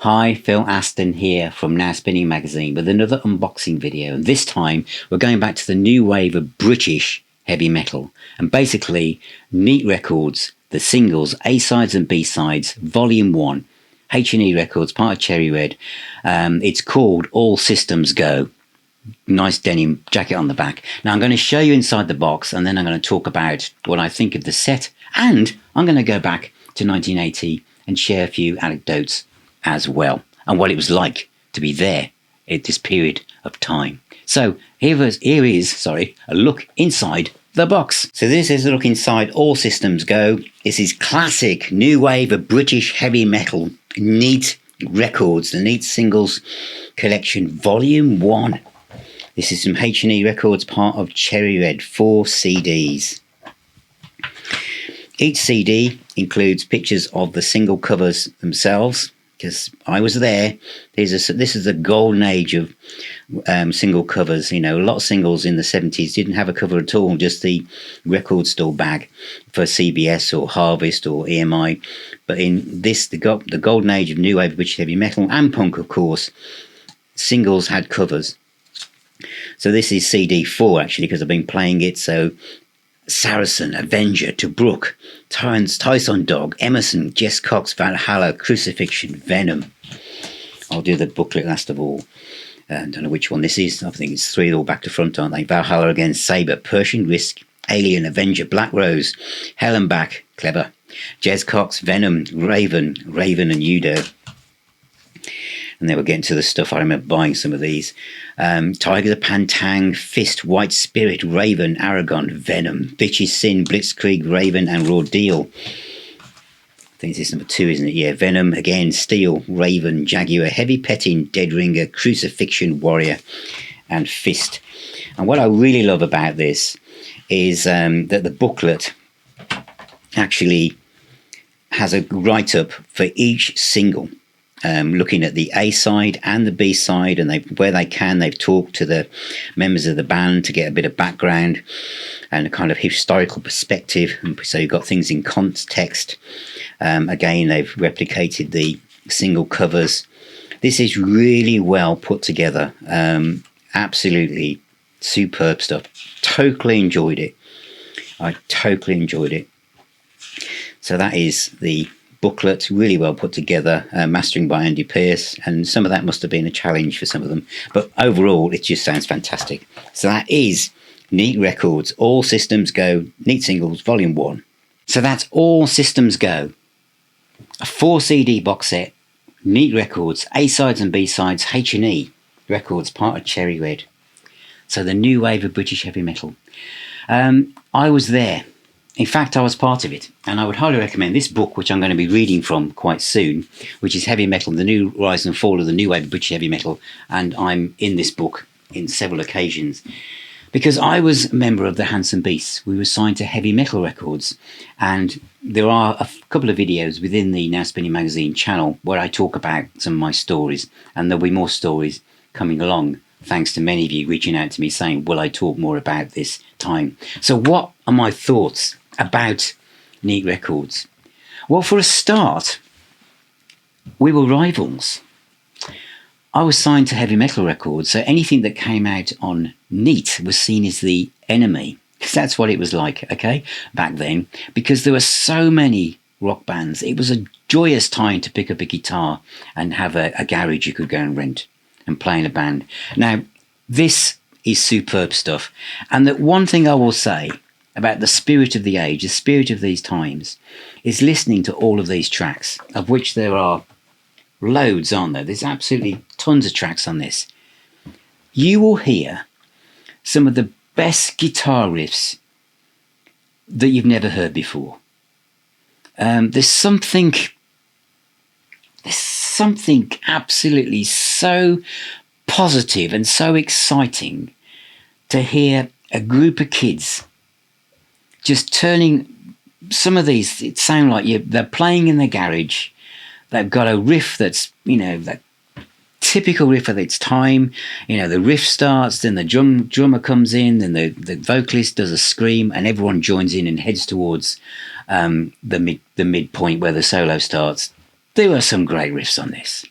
Hi, Phil Aston here from Now Spinning Magazine with another unboxing video, and this time we're going back to the new wave of British heavy metal, and basically Neat Records, the singles, A-sides and B-sides, Volume 1, H&E Records, part of Cherry Red. It's called All Systems Go. Nice denim jacket on the back. Now I'm going to show you inside the box, and then I'm going to talk about what I think of the set, and I'm going to go back to 1980 and share a few anecdotes as well, and what it was like to be there at this period of time. So here is a look inside the box. So this is a look inside All Systems Go. This is classic new wave of British heavy metal, Neat Records, the Neat Singles Collection, Volume 1. This is from H&E Records, part of Cherry Red, 4 CDs. Each CD includes pictures of the single covers themselves, because I was there. This is the golden age of single covers. You know, a lot of singles in the 70s didn't have a cover at all, just the record store bag for CBS or Harvest or EMI. But in this, the golden age of new wave British heavy metal and punk, of course, singles had covers. So this is CD 4 actually, because I've been playing it. So Saracen, Avenger, Tobruk, Tyson Dog, Emerson, Jess Cox, Valhalla, Crucifixion, Venom. I'll do the booklet last of all. Don't know which one this is. I think it's 3 all back to front, aren't they? Valhalla again, Sabre, Persian Risk, Alien, Avenger, Black Rose, Hell and Back, Clever, Jess Cox, Venom, Raven and Udo. And they were getting to the stuff. I remember buying some of these. Tiger the Pantang, Fist, White Spirit, Raven, Aragon, Venom, Bitch's Sin, Blitzkrieg, Raven, and Raudil. I think this is number 2, isn't it? Yeah, Venom, again, Steel, Raven, Jaguar, Heavy Petting, Dead Ringer, Crucifixion, Warrior, and Fist. And what I really love about this is that the booklet actually has a write-up for each single. Looking at the A side and the B side, and where they can, they've talked to the members of the band to get a bit of background and a kind of historical perspective. So you've got things in context. Again, they've replicated the single covers. This is really well put together. Absolutely superb stuff. Totally enjoyed it. I totally enjoyed it. So that is the booklet, really well put together, mastering by Andy Pierce, and some of that must have been a challenge for some of them, but overall it just sounds fantastic. So that is Neat Records, All Systems Go, Neat Singles, Volume 1. So that's All Systems Go, a 4 CD box set, Neat Records, A-sides and B-sides, H&E Records, part of Cherry Red. So the new wave of British heavy metal. I was there. In fact, I was part of it, and I would highly recommend this book, which I'm going to be reading from quite soon, which is Heavy Metal, the New Rise and Fall of the New Wave of British Heavy Metal, and I'm in this book in several occasions, because I was a member of the Handsome Beasts. We were signed to Heavy Metal Records, and there are a couple of videos within the Now Spinning Magazine channel where I talk about some of my stories, and there'll be more stories coming along, thanks to many of you reaching out to me saying, will I talk more about this time? So what are my thoughts about Neat Records? Well, for a start, we were rivals. I was signed to Heavy Metal Records, so anything that came out on Neat was seen as the enemy, because that's what it was like, okay, back then, because there were so many rock bands. It was a joyous time to pick up a guitar and have a garage you could go and rent and play in a band. Now, this is superb stuff, and that one thing I will say about the spirit of the age, the spirit of these times, is listening to all of these tracks, of which there are loads, aren't there? There's absolutely tons of tracks on this. You will hear some of the best guitar riffs that you've never heard before. There's something absolutely so positive and so exciting to hear a group of kids just turning some of these, it sound like they're playing in the garage. They've got a riff that's, you know, that typical riff of its time. You know, the riff starts, then the drummer comes in, then the vocalist does a scream, and everyone joins in and heads towards the midpoint where the solo starts. There were some great riffs on this.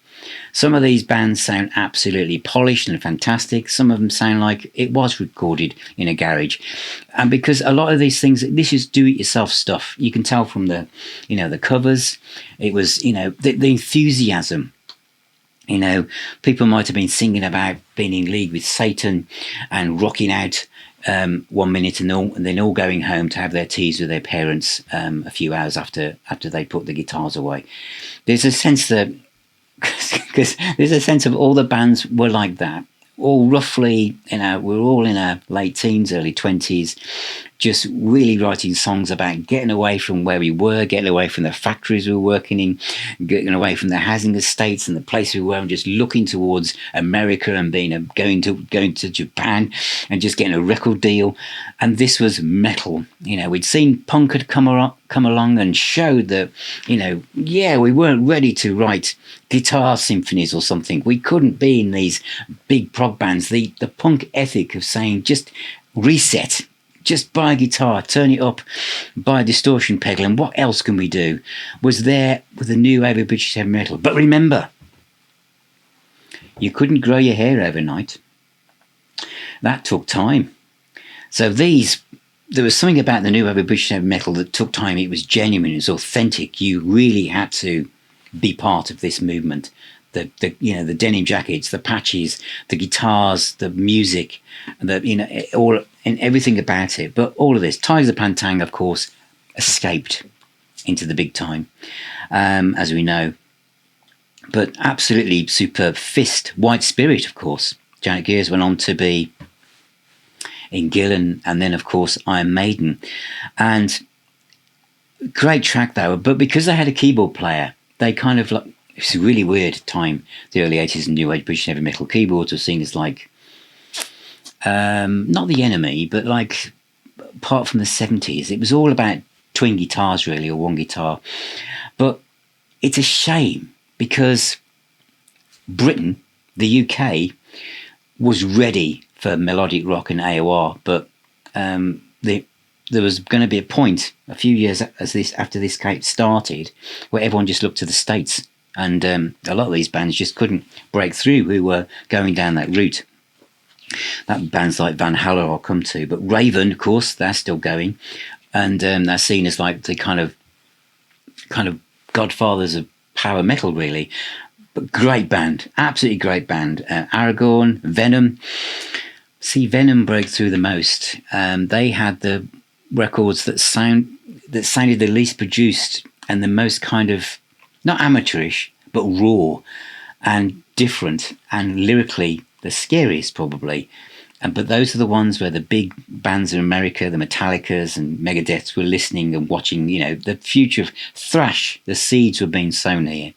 Some of these bands sound absolutely polished and fantastic. Some of them sound like it was recorded in a garage. And because a lot of these things, this is do-it-yourself stuff. You can tell from the, the covers. It was, the enthusiasm. People might have been singing about being in league with Satan and rocking out 1 minute and then all going home to have their teas with their parents a few hours after they put the guitars away. There's a sense that, because there's a sense of all the bands were like that, all roughly, we're all in our late teens, early 20s, just really writing songs about getting away from where we were, getting away from the factories we were working in, getting away from the housing estates and the place we were, and just looking towards America and going to Japan and just getting a record deal. And this was metal. We'd seen punk had come along and showed that, we weren't ready to write guitar symphonies or something. We couldn't be in these big prog bands. The punk ethic of saying just reset, just buy a guitar, turn it up, buy a distortion pedal, and what else can we do, was there with the new wave of British heavy metal. But remember, you couldn't grow your hair overnight. That took time. So there was something about the new wave of British heavy metal that took time. It was genuine, it was authentic. You really had to be part of this movement. The denim jackets, the patches, the guitars, the music, all and everything about it. But all of this, Tigers of Pantang, of course, escaped into the big time, as we know. But absolutely superb. Fist, White Spirit, of course. Janet Gears went on to be in Gillan, and then, of course, Iron Maiden. And great track, though. But because they had a keyboard player, they kind of like, it's a really weird time, the early 80s and new age British heavy metal. Keyboards were seen as like, not the enemy, but like, apart from the 70s, it was all about twin guitars, really, or one guitar. But it's a shame because Britain, the UK, was ready for melodic rock and AOR, but there was going to be a point a few years after this started where everyone just looked to the States. And a lot of these bands just couldn't break through who were going down that route. That bands like Van Halen I'll come to. But Raven, of course, they're still going. And they're seen as like the kind of godfathers of power metal, really. But great band, absolutely great band. Aragorn, Venom. See, Venom broke through the most. They had the records that sounded the least produced and the most kind of, not amateurish, but raw and different and lyrically the scariest probably. But those are the ones where the big bands in America, the Metallicas and Megadeths, were listening and watching, the future of thrash, the seeds were being sown here.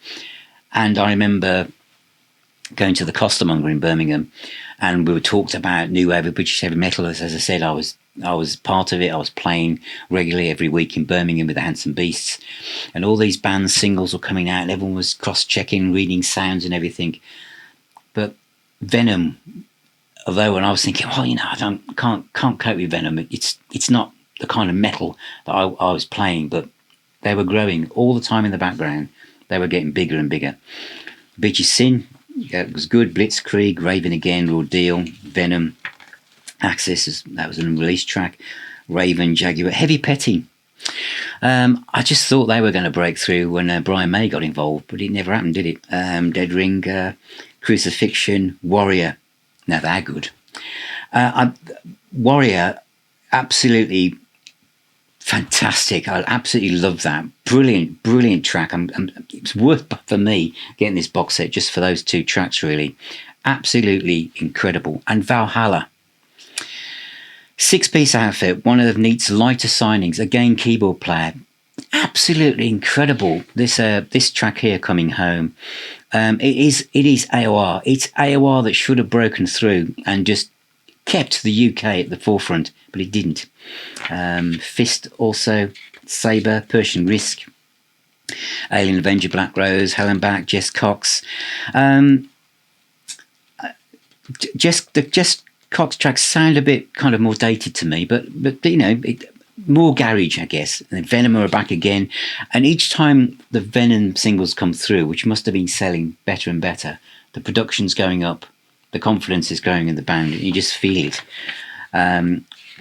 And I remember going to the Costermonger in Birmingham, and we were talked about new wave of British heavy metal. As I said, I was part of it. I was playing regularly every week in Birmingham with the Handsome Beasts, and all these bands' singles were coming out, and everyone was cross-checking, reading sounds and everything. But Venom, although when I was thinking, I can't cope with Venom. It's not the kind of metal that I was playing, but they were growing all the time in the background. They were getting bigger and bigger. Bee Gees Sin, it was good. Blitzkrieg, Raven Again, Raw Deal, Venom, Axis, that was an unreleased track. Raven, Jaguar, Heavy Petting. I just thought they were going to break through when Brian May got involved, but it never happened, did it? Dead Ring, Crucifixion, Warrior. Now they're good. Warrior, absolutely fantastic. I absolutely love that. Brilliant track. It's worth for me getting this box set just for those two tracks, really. Absolutely incredible. And Valhalla. 6-piece outfit, one of Neat's lighter signings, again keyboard player. Absolutely incredible. This track here, Coming Home. It is AOR. It's AOR that should have broken through and just kept the UK at the forefront, but it didn't. Fist also, Sabre, Persian Risk, Alien Avenger, Black Rose, Helen Back, Jess Cox. Jess Cox tracks sound a bit kind of more dated to me, but more garage, I guess. And then Venom are back again. And each time the Venom singles come through, which must have been selling better and better, the production's going up, the confidence is growing in the band, and you just feel it.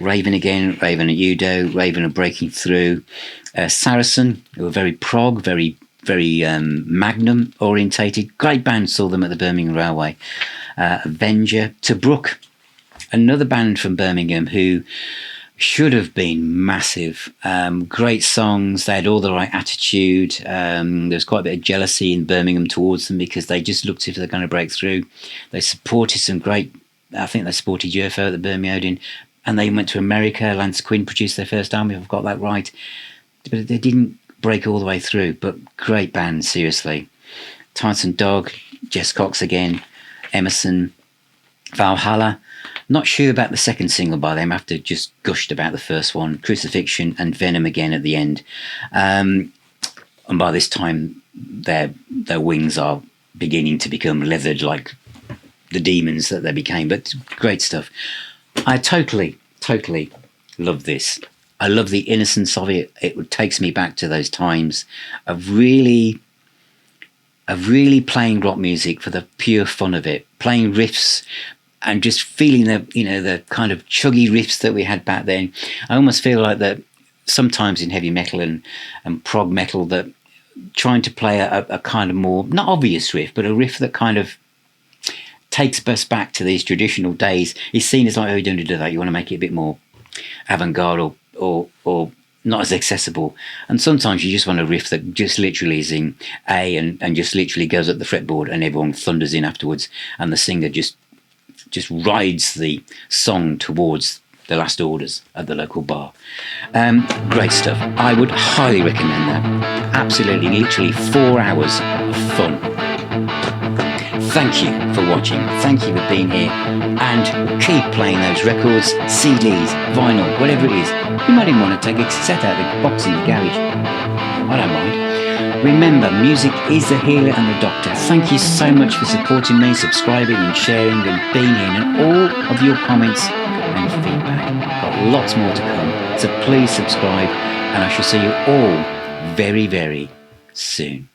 Raven again, Raven at Udo, Raven are breaking through. Saracen, who are very prog, very Magnum orientated. Great band, saw them at the Birmingham Railway. Avenger, Tobruk, another band from Birmingham who should have been massive. Great songs. They had all the right attitude. There was quite a bit of jealousy in Birmingham towards them because they just looked as if they're going to break through. They supported some great, I think they supported UFO at the Birmingham Odeon, and they went to America. Lance Quinn produced their first album, if I've got that right. But they didn't break all the way through, but great band, seriously. Titan Dog, Jess Cox again, Emerson, Valhalla. Not sure about the second single by them after just gushed about the first one. Crucifixion and Venom again at the end. And by this time, their wings are beginning to become leathered like the demons that they became. But great stuff. I totally love this. I love the innocence of it. It takes me back to those times of really playing rock music for the pure fun of it, playing riffs and just feeling the kind of chuggy riffs that we had back then. I almost feel like that sometimes in heavy metal and prog metal, that trying to play a kind of more, not obvious riff, but a riff that kind of takes us back to these traditional days is seen as like, oh, you don't do that. You want to make it a bit more avant-garde or not as accessible. And sometimes you just want a riff that just literally is in A and just literally goes up the fretboard and everyone thunders in afterwards, and the singer just rides the song towards the last orders at the local bar. Great stuff. I would highly recommend that. Absolutely, literally 4 hours of fun. Thank you for watching. Thank you for being here, and keep playing those records, CDs, vinyl, whatever it is. You might even want to take a set out of the box in the garage. I don't mind. Remember, music is the healer and the doctor. Thank you so much for supporting me, subscribing and sharing and being here, and all of your comments and feedback. Got lots more to come, so please subscribe, and I shall see you all very, very soon.